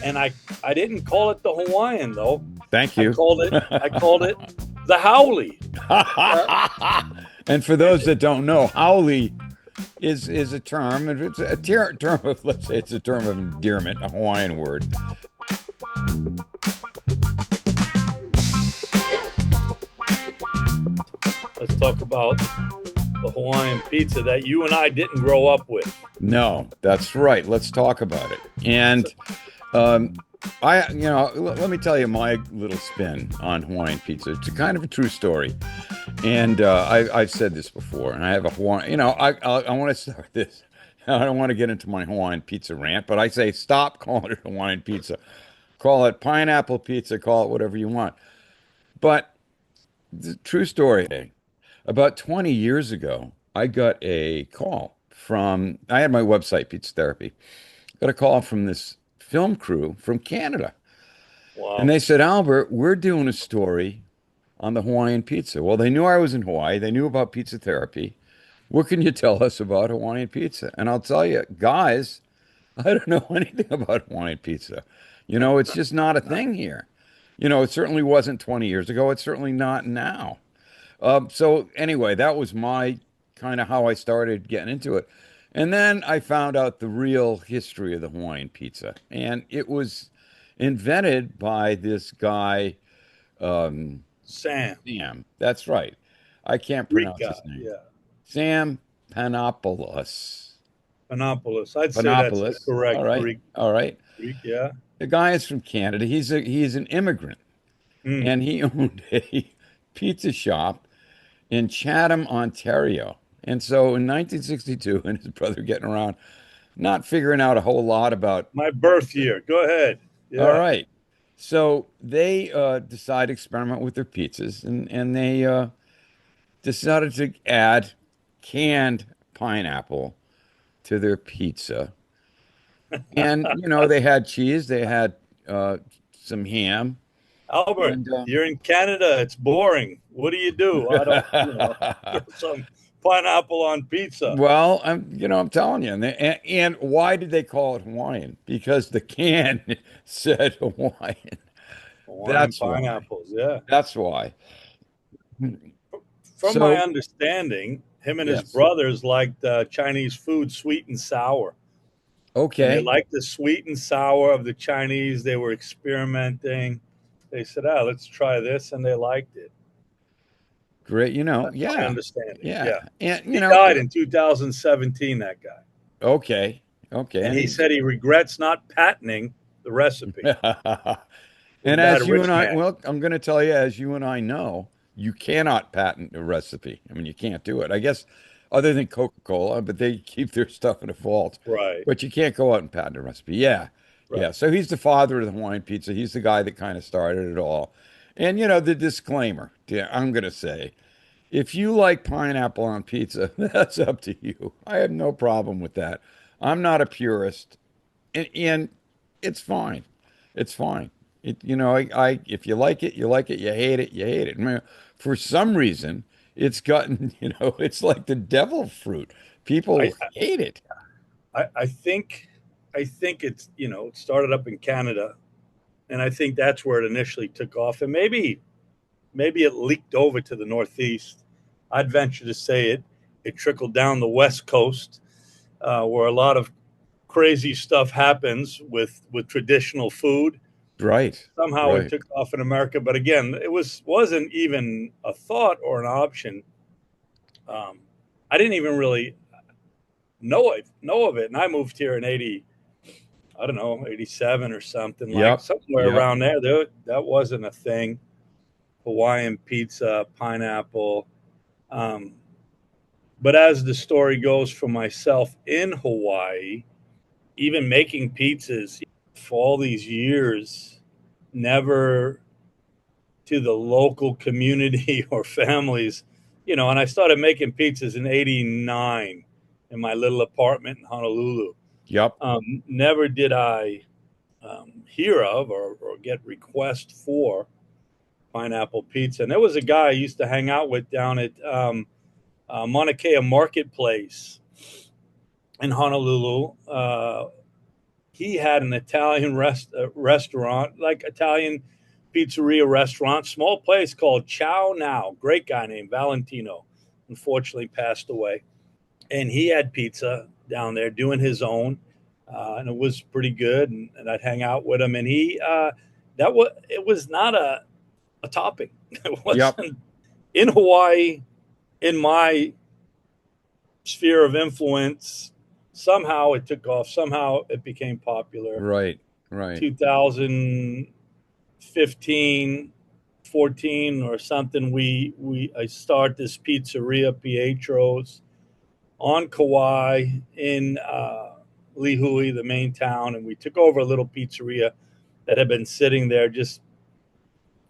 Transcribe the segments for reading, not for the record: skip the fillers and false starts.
and I didn't call it the Hawaiian though. Thank I you. called it the Howley. And for those that don't know, haole is a term, and it's a term of, let's say it's a term of endearment, a Hawaiian word. Let's talk about the Hawaiian pizza that you and I didn't grow up with. No, that's right. Let's talk about it. And let me tell you my little spin on Hawaiian pizza. It's a kind of a true story. And I've said this before, and I have a Hawaiian, I want to start this. I don't want to get into my Hawaiian pizza rant, but I say stop calling it Hawaiian pizza. Call it pineapple pizza, call it whatever you want. But the true story, about 20 years ago, I got a call I had my website, Pizza Therapy, got a call from this film crew from Canada. Wow. And they said, Albert, we're doing a story on the Hawaiian pizza. Well, they knew I was in Hawaii. They knew about Pizza Therapy. What can you tell us about Hawaiian pizza? And I'll tell you, guys, I don't know anything about Hawaiian pizza. It's just not a thing here. It certainly wasn't 20 years ago. It's certainly not now. So anyway, that was my kind of how I started getting into it. And then I found out the real history of the Hawaiian pizza. And it was invented by this guy, Sam. Sam. That's right. I can't Greek pronounce guy, his name. yeah. Sam Panopoulos. Panopoulos. I'd say that's the correct All right. Greek. All right. Greek, yeah. The guy is from Canada. He's an immigrant. And he owned a pizza shop in Chatham, Ontario. And so in 1962, and his brother getting around, not figuring out a whole lot about my birth year. Go ahead. Yeah. All right. So they decided to experiment with their pizzas, and they decided to add canned pineapple to their pizza. And, they had cheese, they had some ham. Albert, you're in Canada. It's boring. What do you do? I don't, some pineapple on pizza. Well, I'm telling you. And why did they call it Hawaiian? Because the can said Hawaiian. That's pineapples, why. yeah. That's why. From my understanding, him and his brothers liked Chinese food sweet and sour. Okay. And they liked the sweet and sour of the Chinese. They were experimenting. They said, let's try this, and they liked it. Great, That's yeah. my understanding. Yeah. And he died in 2017, that guy. Okay. And he said he regrets not patenting the recipe. And as you and I, well, I'm going to tell you, as you and I know, you cannot patent a recipe. I mean, you can't do it. I guess other than Coca-Cola, but they keep their stuff in a vault. Right. But you can't go out and patent a recipe. Yeah. Right. Yeah. So he's the father of the Hawaiian pizza. He's the guy that kind of started it all. And, the disclaimer, I'm going to say, if you like pineapple on pizza, that's up to you. I have no problem with that. I'm not a purist. And it's fine. It's fine. If you like it, you like it. You hate it, you hate it. I mean, for some reason, it's gotten, it's like the devil fruit. People hate it. I think it's, it started up in Canada, and I think that's where it initially took off. And maybe it leaked over to the Northeast. I'd venture to say it trickled down the West Coast, where a lot of crazy stuff happens with traditional food. Right. Somehow it took off in America, but again, it wasn't even a thought or an option. I didn't even really know of it, and I moved here in 87 or something, somewhere around there. That wasn't a thing. Hawaiian pizza, pineapple. But as the story goes for myself in Hawaii, even making pizzas for all these years, never to the local community or families, and I started making pizzas in 89 in my little apartment in Honolulu. Yep. Never did I hear of or get requests for pineapple pizza. And there was a guy I used to hang out with down at Mauna Kea Marketplace in Honolulu. he had an Italian restaurant, like Italian pizzeria restaurant, small place called Chow Now. Great guy named Valentino. Unfortunately, passed away. And he had pizza down there doing his own, and it was pretty good. And I'd hang out with him. And it was not a topping. It Yep. wasn't in Hawaii, in my sphere of influence. Somehow it took off. Somehow it became popular. Right. Right. 2015, 14 or something, I start this pizzeria, Pietro's, on Kauai in Lihui, the main town, and we took over a little pizzeria that had been sitting there. Just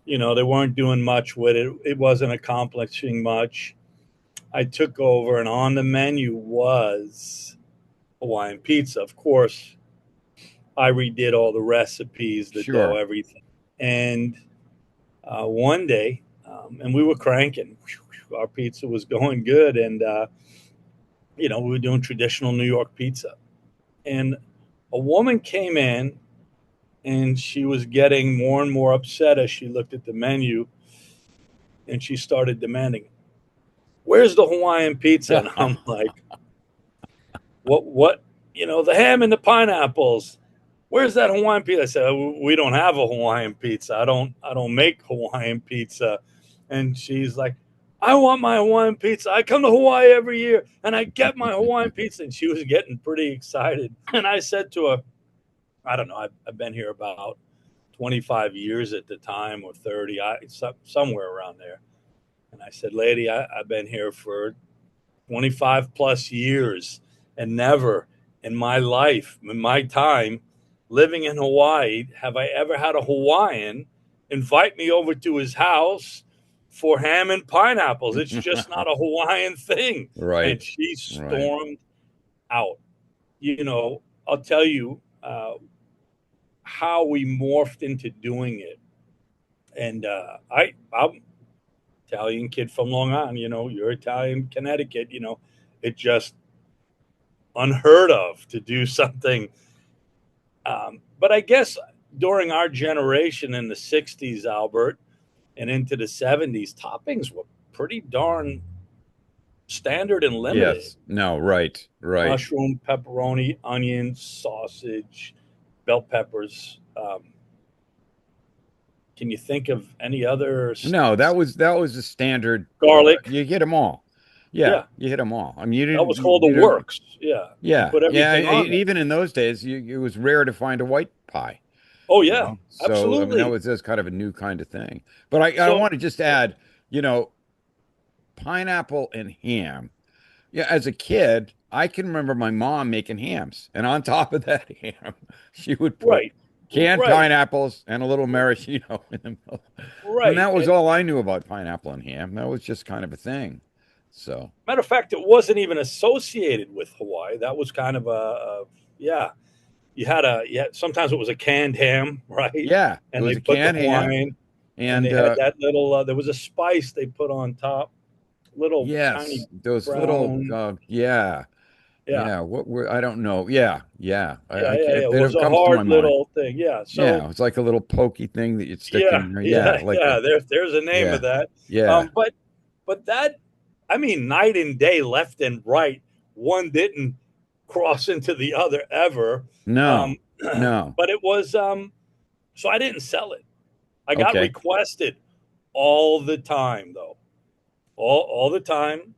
they weren't doing much with it. It wasn't accomplishing much. I took over, and on the menu was Hawaiian pizza. Of course, I redid all the recipes, the dough, Sure. everything. And one day, and we were cranking. Our pizza was going good, and we were doing traditional New York pizza. And a woman came in, and she was getting more and more upset as she looked at the menu, and she started demanding, "Where's the Hawaiian pizza?" And I'm like, "What? The ham and the pineapples. Where's that Hawaiian pizza?" I said, "We don't have a Hawaiian pizza. I don't make Hawaiian pizza." And she's like, "I want my Hawaiian pizza. I come to Hawaii every year and I get my Hawaiian pizza." And she was getting pretty excited. And I said to her, I don't know, I've been here about 25 years at the time, or 30, somewhere around there. And I said, "Lady, I've been here for 25 plus years, and never in my life, in my time living in Hawaii, have I ever had a Hawaiian invite me over to his house for ham and pineapples. It's just not a Hawaiian thing." And Right. she Right. stormed out. I'll tell you how we morphed into doing it. And I'm Italian kid from Long Island. You're Italian, Connecticut. It just unheard of to do something. But I guess during our generation in the 60s, Albert, and into the 70s, toppings were pretty darn standard and limited. Yes. No. Right. Right. Mushroom, pepperoni, onions, sausage, bell peppers. Can you think of any other No, that was a standard. garlic? You hit them all. Yeah, Yeah, you hit them all. I mean, you that didn't. was called the You don't. works. Yeah, you Yeah, put yeah. everything on there. Even in those days, it was rare to find a white pie. Oh yeah, So I mean, that absolutely. was just kind of a new kind of thing. But I So want to just add, you know, pineapple and ham. Yeah, as a kid, I can remember my mom making hams, and on top of that ham, she would put right, canned right, pineapples and a little maraschino in the middle. And right. that was And all I knew about pineapple and ham. That was just kind of a thing. So, matter of fact, it wasn't even associated with Hawaii. That was kind of yeah. Sometimes it was a canned ham, right? yeah, it And was they a put the canned ham, Hawaiian, and and they had that little. There was a spice they put on top, little yes, tiny those little, brown. yeah, Yeah, yeah. What were I don't know. Yeah, yeah. yeah, I yeah, can't. yeah. It was It a comes to my hard mind. little thing. Yeah. So Yeah, it's like a little pokey thing that you'd stick yeah, in there. Yeah, yeah, like yeah. a There's a name of yeah, that. yeah. But that, I mean, night and day, left and right. One didn't cross into the other ever. No, Um, no. but it was. So I didn't sell it. I got Okay. requested all the time, though, all the time,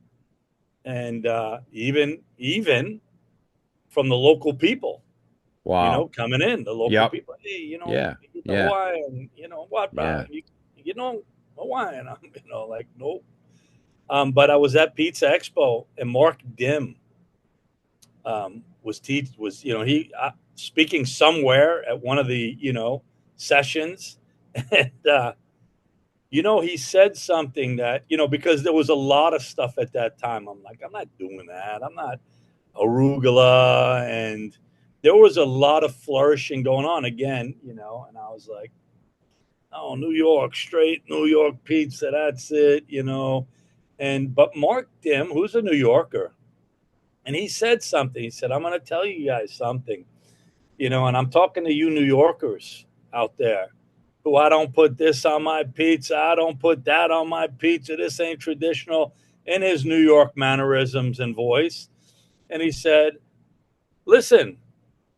and even from the local people. Wow. Coming in, the local Yep. people. Hey, Yeah. you get the Yeah. Hawaiian. What? Yeah. You know Hawaiian. I'm, like nope. But I was at Pizza Expo, and Mark Dim was he speaking somewhere at one of the sessions, and he said something that because there was a lot of stuff at that time. I'm like, I'm not doing that. I'm not arugula, and there was a lot of flourishing going on again, and I was like, oh, New York, straight New York pizza, that's it. And but Mark Dim, who's a New Yorker, and he said something. He said, "I'm going to tell you guys something. And I'm talking to you New Yorkers out there who, I don't put this on my pizza, I don't put that on my pizza, this ain't traditional, in his New York mannerisms and voice. And he said, listen,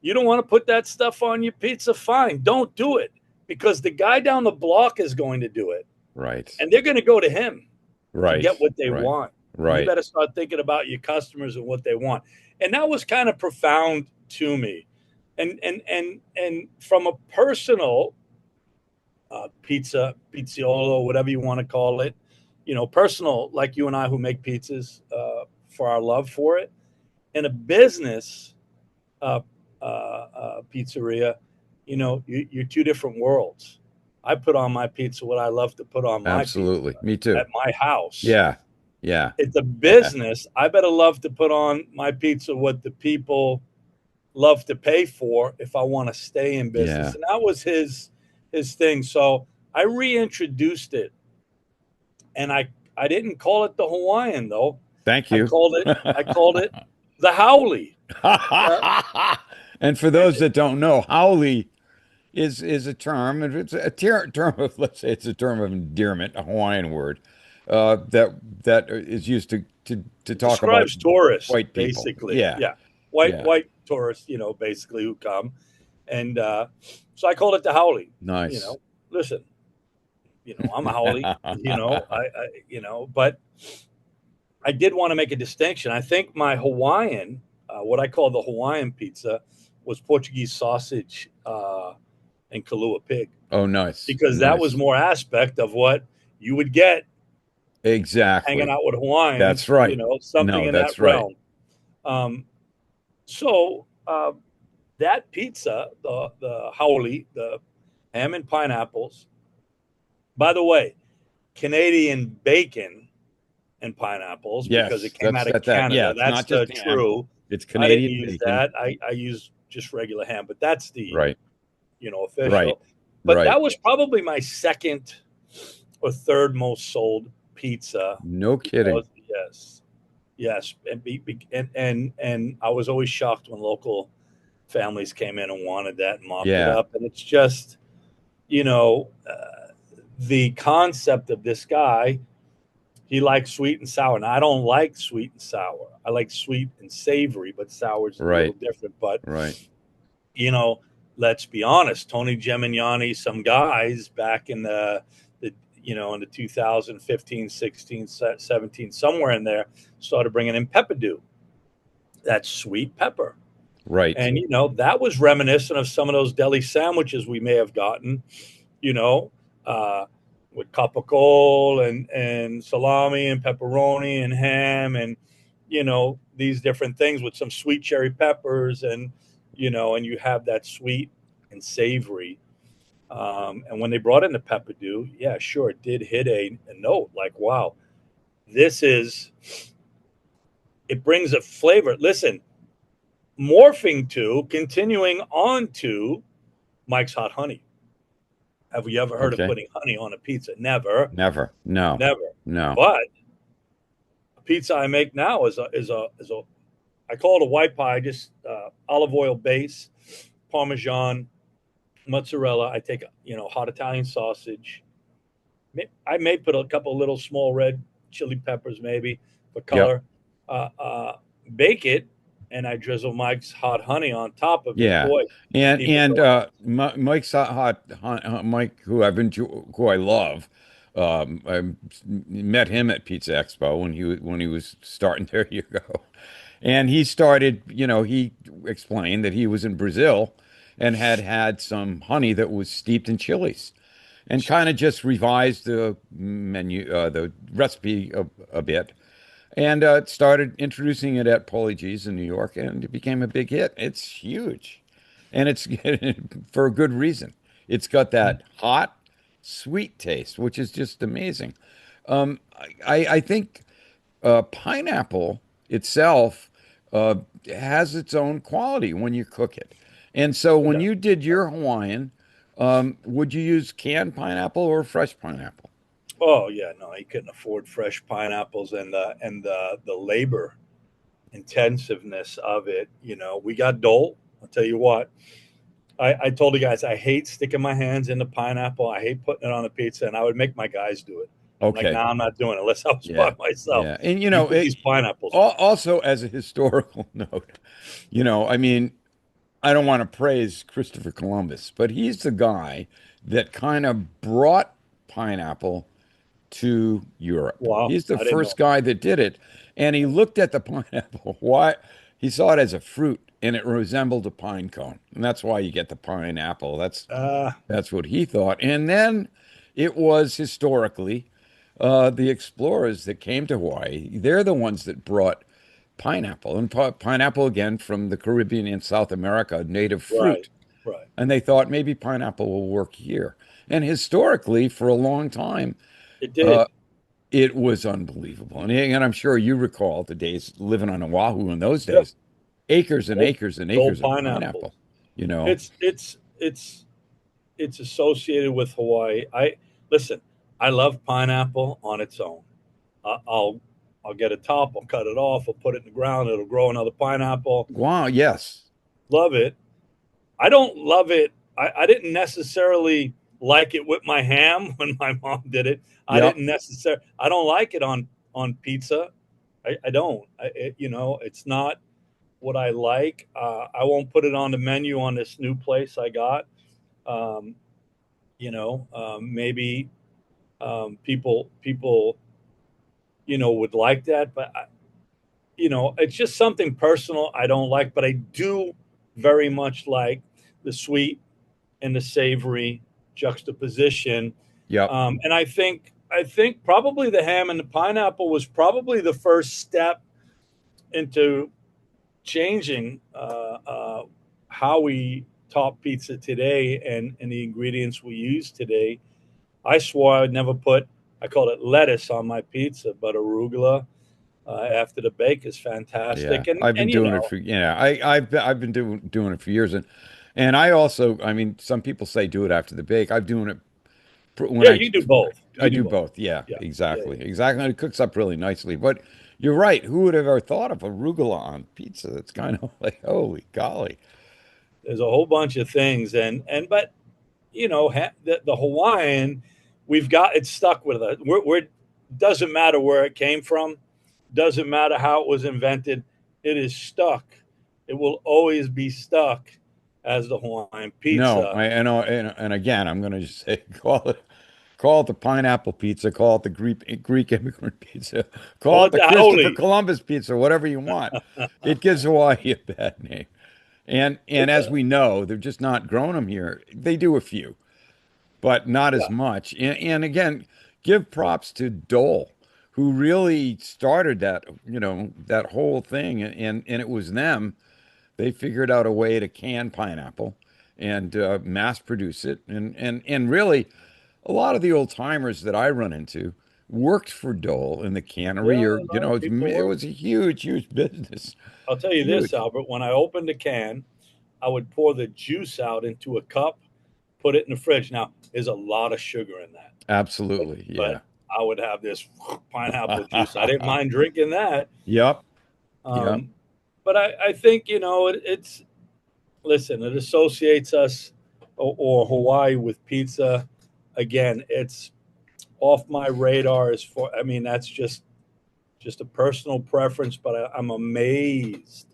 you don't want to put that stuff on your pizza? Fine, don't do it, because the guy down the block is going to do it, Right. and they're going to go to him to Right. get what they Right. want. And you Right. better start thinking about your customers and what they want. And that was kind of profound to me. And from a personal pizziolo, whatever you want to call it, personal, like you and I who make pizzas for our love for it, in a business uh, pizzeria, you're two different worlds. I put on my pizza what I love to put on my pizza Absolutely. Me too. at my house. Yeah. Yeah. It's a Yeah. business. I better love to put on my pizza what the people love to pay for if I want to stay in business. Yeah. And that was his thing. So I reintroduced it, and I didn't call it the Hawaiian though. Thank I you. called it I called it the Howley. Uh, And for those that don't know, haole is a term, and it's a term of, let's say it's a term of endearment, a Hawaiian word, that is used to it talk about describes tourists, white people. basically. Yeah. Yeah, white Yeah. white tourists, basically who come, and so I called it the Howley. You Nice. know, listen, I'm a Howley. But I did want to make a distinction. I think my Hawaiian, what I call the Hawaiian pizza, was Portuguese sausage and Kahlua pig, Oh, nice. because that was Nice. more aspect of what you would get hanging Exactly. out with That's Hawaiians, right. something No, in that that's right. realm. Um, so that pizza, the haole, the ham and pineapples. By the way, Canadian bacon and pineapples, because it Yes, came out of that. Yeah, Canada. it's That's not the just ham. true. It's I didn't Canadian use bacon. that. I use just regular ham, but that's the Right. Right. official. But Right. that was probably my second or third most sold pizza, No kidding. because yes, yes, and I was always shocked when local families came in and wanted that and mopped it Yeah. up. And it's just, you know, the concept of this guy, he likes sweet and sour. And I don't like sweet and sour. I like sweet and savory, but sour is a little Right. different. But, Right. you know, let's be honest, Tony Gemignani, some guys back in in the 2015, 16, 17, somewhere in there, started bringing in pepperdew, that sweet pepper. Right. And, that was reminiscent of some of those deli sandwiches we may have gotten, you know, uh, with capicola and salami and pepperoni and ham and, these different things with some sweet cherry peppers and you have that sweet and savory. And when they brought in the pepperdew, yeah, sure, it did hit a note like, wow, this is, it brings a flavor. Listen, continuing on to Mike's Hot Honey. Have you ever heard of Okay. putting honey on a pizza? Never, Never. No. never. No. But a pizza I make now is a I call it a white pie, just olive oil base, Parmesan, mozzarella. I take hot Italian sausage. I may put a couple little small red chili peppers maybe for Yep. color. Bake it, and I drizzle Mike's hot honey on top of it. Yeah. Boy, people And go, Mike's Mike, who I love. I met him at Pizza Expo when he was starting there years ago. And he started, he explained that he was in Brazil and had some honey that was steeped in chilies and kind of just revised the recipe a bit and started introducing it at Paulie G's in New York, and it became a big hit. It's huge, and it's for a good reason. It's got that hot, sweet taste, which is just amazing. I think pineapple itself uh, has its own quality when you cook it. And so it when does. you did your Hawaiian, would you use canned pineapple or fresh pineapple? Oh yeah, no, he couldn't afford fresh pineapples and the labor intensiveness of it. We got Dole. I'll tell you what. I told the guys I hate sticking my hands in the pineapple. I hate putting it on a pizza, and I would make my guys do it. I'm like, Okay. nah, I'm not doing it unless I was Yeah. by myself. Yeah. And You put these pineapples on. also as a historical note, I mean, I don't want to praise Christopher Columbus, but he's the guy that kind of brought pineapple to Europe. Wow, He's the I didn't first know. guy that did it. And he looked at the pineapple. Why? He saw it as a fruit and it resembled a pine cone. And that's why you get the pineapple. That's what he thought. And then it was historically the explorers that came to Hawaii. They're the ones that brought pineapple. And pineapple, again, from the Caribbean and South America, native Right, fruit. right. And they thought maybe pineapple will work here. And historically, for a long time, It uh, did. it was unbelievable. And I'm sure you recall the days living on Oahu in those Yeah, days, acres and gold, acres and gold acres of pineapples. pineapple, you know. It's associated with Hawaii. I listen. I love pineapple on its own. I'll I'll get a top. I'll cut it off. I'll put it in the ground. It'll grow another pineapple. Wow, yes. Love it. I don't love it. I didn't necessarily like it with my ham when my mom did it. I Yep. didn't necessarily. I don't like it on pizza. I don't. It's not what I like. I won't put it on the menu on this new place I got. Um, maybe people would like that, but it's just something personal I don't like. But I do very much like the sweet and the savory juxtaposition. Yep. And I think probably the ham and the pineapple was probably the first step into changing how we top pizza today and the ingredients we use today. I swore I would never put, I called it lettuce on my pizza, but arugula after the bake is Yeah. fantastic. I've been And doing it for I've been doing it for years and I also, I mean, some people say do it after the bake. I'm doing it when yeah, you do both. I You do do both. both. Yeah, Yeah, yeah, exactly. yeah. Exactly. It cooks up really nicely. But you're right. Who would have ever thought of arugula on pizza? That's kind of like, holy golly. There's a whole bunch of things, but the Hawaiian, we've got it stuck with us. We're doesn't matter where it came from, doesn't matter how it was invented. It is stuck. It will always be stuck as the Hawaiian No, pizza. I know, and again, I'm going to just say, call it the pineapple pizza, call it the Greek immigrant pizza, call Call it it the the Christopher haole. Columbus pizza, whatever you want. It gives Hawaii a bad name. And It as does. we know, they're just not growing them here. They do a few, but not Yeah. as much. And again, give props to Dole, who really started that, that whole thing. And it was them. They figured out a way to can pineapple and mass produce it. And really, a lot of the old timers that I run into worked for Dole in the Yeah, cannery, or a lot of people it were. was a huge, huge business. I'll tell you this, Huge. Albert. When I opened a can, I would pour the juice out into a cup, put it in the fridge. Now, there's a lot of sugar in that, Absolutely. but Yeah. I would have this pineapple juice. I didn't mind drinking that. Yep. Yep. Um, but I think it's listen. It associates us or Hawaii with pizza. Again, it's off my radar. As for I mean, that's just a personal preference. But I'm amazed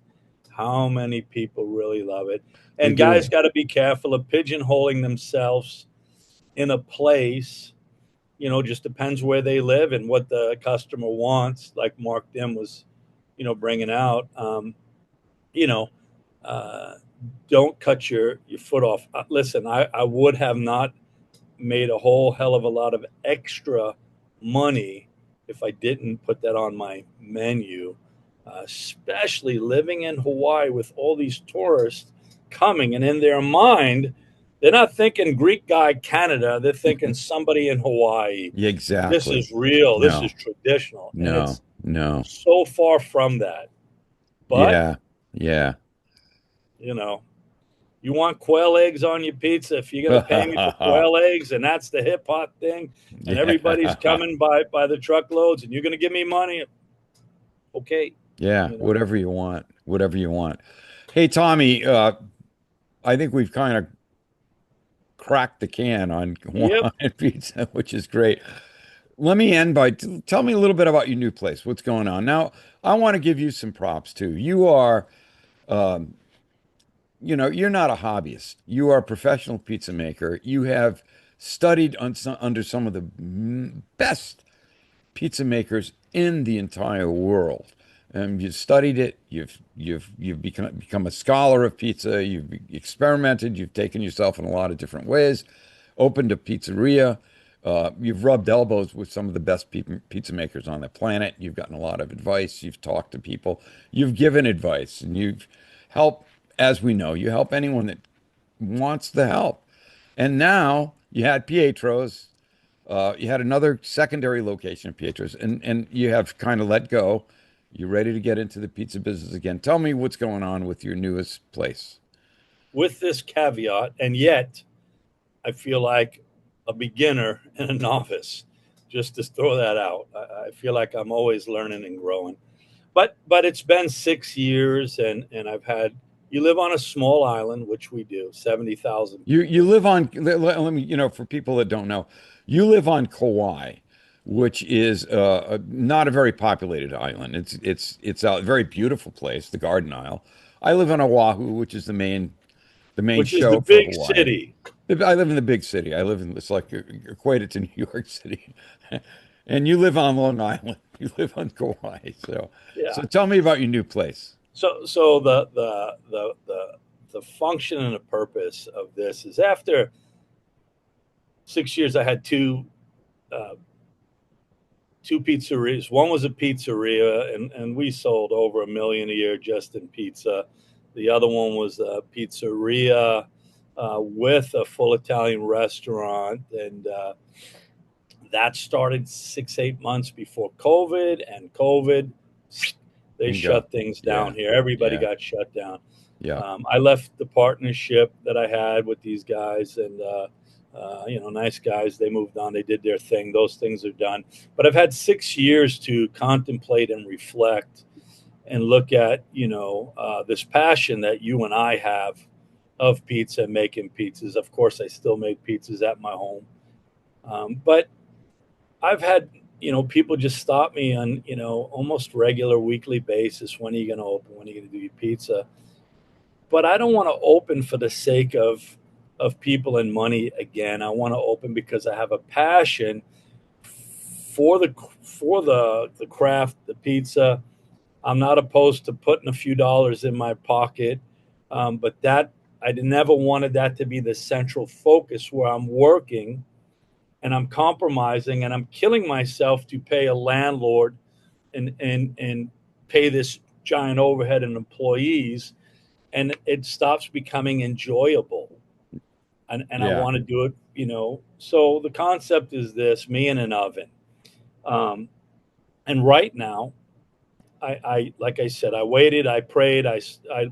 how many people really love it. They And guys do. got to be careful of pigeonholing themselves in a place. Just depends where they live and what the customer wants. Like Mark Dim was, bringing out. You know, uh, don't cut your foot off. Listen, I would have not made a whole hell of a lot of extra money if I didn't put that on my menu, especially living in Hawaii with all these tourists coming. And in their mind, they're not thinking Greek guy Canada, they're thinking somebody in Hawaii. Yeah, This exactly. is real, this No, is traditional. And no, it's no. so far from that. But, Yeah. Yeah. you know, you want quail eggs on your pizza. If you're going to pay me for quail eggs, and that's the hip hop thing, and everybody's Yeah. coming by the truckloads, and you're going to give me money, okay, Yeah. you know. Whatever you want. Whatever you want. Hey, Tommy, I think we've kind of cracked the can on Yep. Hawaiian pizza, which is great. Let me end by tell me a little bit about your new place. What's going on now? I want to give you some props too. You are, um, you're not a hobbyist. You are a professional pizza maker. You have studied under some of the best pizza makers in the entire world. You've studied it. You've become a scholar of pizza. You've experimented. You've taken yourself in a lot of different ways. Opened a pizzeria. You've rubbed elbows with some of the best pizza makers on the planet. You've gotten a lot of advice. You've talked to people. You've given advice, and you've helped. As we know, you help anyone that wants the help. And now you had Pietro's. You had another secondary location at Pietro's, and you have kind of let go. You're ready to get into the pizza business again. Tell me what's going on with your newest place. With this caveat, and yet I feel like a beginner and a novice. Just to throw that out, I feel like I'm always learning and growing. But it's been 6 years, and I've had. You live on a small island, which we do, 70,000 You people. live on, let me, for people that don't know, you live on Kauai, which is not a very populated island. It's a very beautiful place, the Garden Isle. I live on Oahu, which is the main Which is the show for big Hawaii. city. I live in the big city. I live in, it's like equated to New York City. And you live on Long Island. You live on Kauai. So Yeah. tell me about your new place. So the function and the purpose of this is after 6 years, I had uh, two pizzerias. One was a pizzeria, and we sold over 1 million a year just in pizza. The other one was a pizzeria with a full Italian restaurant, and that started 6 8 months before COVID. And COVID, they Bingo. shut things down Yeah. here. Everybody Yeah. got shut down. Yeah. I left the partnership that I had with these guys, and nice guys. They moved on. They did their thing. Those things are done. But I've had 6 years to contemplate and reflect and look at this passion that you and I have of pizza, making pizzas. Of course, I still make pizzas at my home, but I've had people just stop me on almost regular weekly basis. When are you going to open? When are you going to do your pizza? But I don't want to open for the sake of people and money again. I want to open because I have a passion for the craft, the pizza. I'm not opposed to putting a few dollars in my pocket, but that I never wanted that to be the central focus where I'm working and I'm compromising and I'm killing myself to pay a landlord and pay this giant overhead and employees, and it stops becoming enjoyable. And I Yeah. want to do it, So the concept is this: me in an oven. Um, and right now, I like I said, I waited, I prayed, I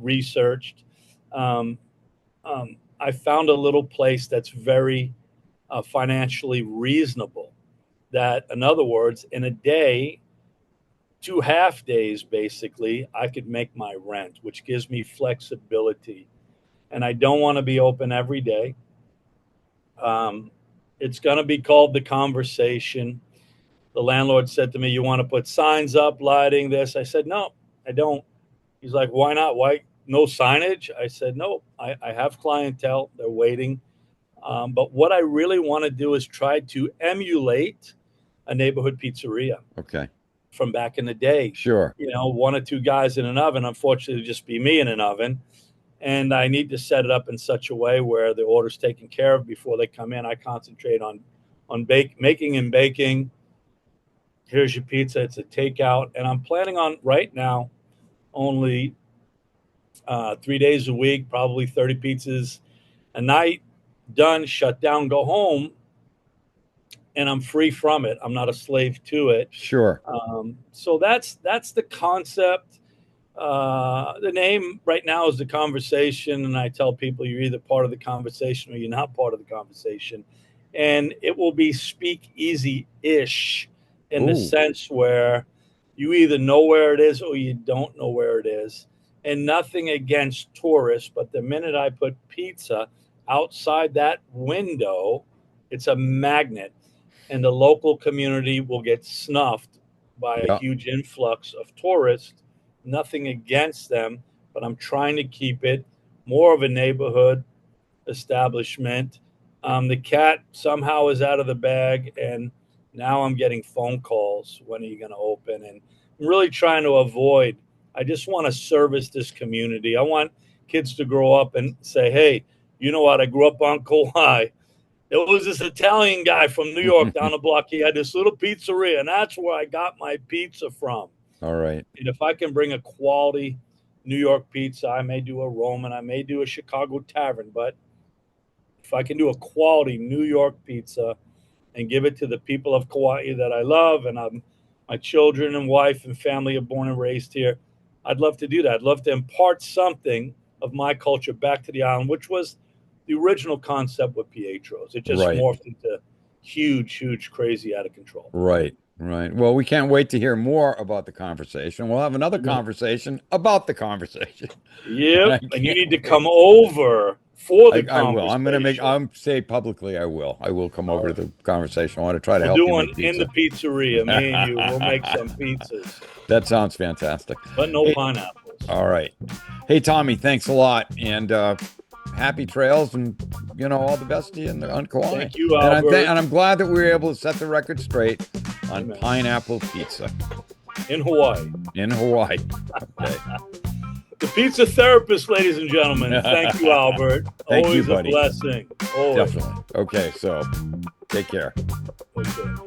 researched. Um, I found a little place that's very financially reasonable. That, in other words, in a day, 2 half days basically, I could make my rent, which gives me flexibility. And I don't want to be open every day. Um, it's going to be called The Conversation. The landlord said to me, "You want to put signs up, lighting this?" I said, "No, I don't." He's like, "Why not? Why no signage?" I said, "No, I have clientele. They're waiting." But what I really want to do is try to emulate a neighborhood pizzeria Okay. from back in the day. Sure. One or two guys in an oven. Unfortunately, it'd just be me in an oven. And I need to set it up in such a way where the order's taken care of before they come in. I concentrate on making and baking. Here's your pizza. It's a takeout, and I'm planning on right now only 3 days a week, probably 30 pizzas a night. Done, shut down, go home, and I'm free from it. I'm not a slave to it. Sure. So that's the concept. The name right now is The Conversation, and I tell people you're either part of the conversation or you're not part of the conversation. And it will be speak easy ish in the Oh, sense where you either know where it is or you don't know where it is. and nothing against tourists, but the minute I put pizza outside that window, it's a magnet, and the local community will get snuffed by a Yeah. huge influx of tourists. Nothing against them, but I'm trying to keep it more of a neighborhood establishment. The cat somehow is out of the bag, and now I'm getting phone calls. When are you going to open? And I'm really trying to avoid. I just want to service this community. I want kids to grow up and say, "Hey, you know what? I grew up on Kauai. There was this Italian guy from New York down the block. He had this little pizzeria, and that's where I got my pizza from." All right. And if I can bring a quality New York pizza, I may do a Roman, I may do a Chicago tavern, but if I can do a quality New York pizza and give it to the people of Kauai that I love, and my children and wife and family are born and raised here, I'd love to do that. I'd love to impart something of my culture back to the island, which was the original concept with Pietro's. It just Right. morphed into huge, huge, crazy, out of control. Right. Right. Well, we can't wait to hear more about the conversation. We'll have another conversation about the conversation. And I Yep, and you can't need to wait. come over for the I will. conversation. I'm say publicly I will. I will come over to the conversation. I want to try to We'll help do you one make in the pizza. pizzeria, me and you. We'll make some pizzas, That sounds fantastic. but no Hey, pineapples. all right. Hey, Tommy, thanks a lot. And happy trails and, all the best to you on Kauai. Thank you, And Albert. I'm glad that we were able to set the record straight on Amen. pineapple pizza In Hawaii. in Hawaii. Okay. The pizza therapist, ladies and gentlemen. Thank you, Albert. Thank you, Always a buddy. blessing. Always. Definitely. Okay, so take care. Okay.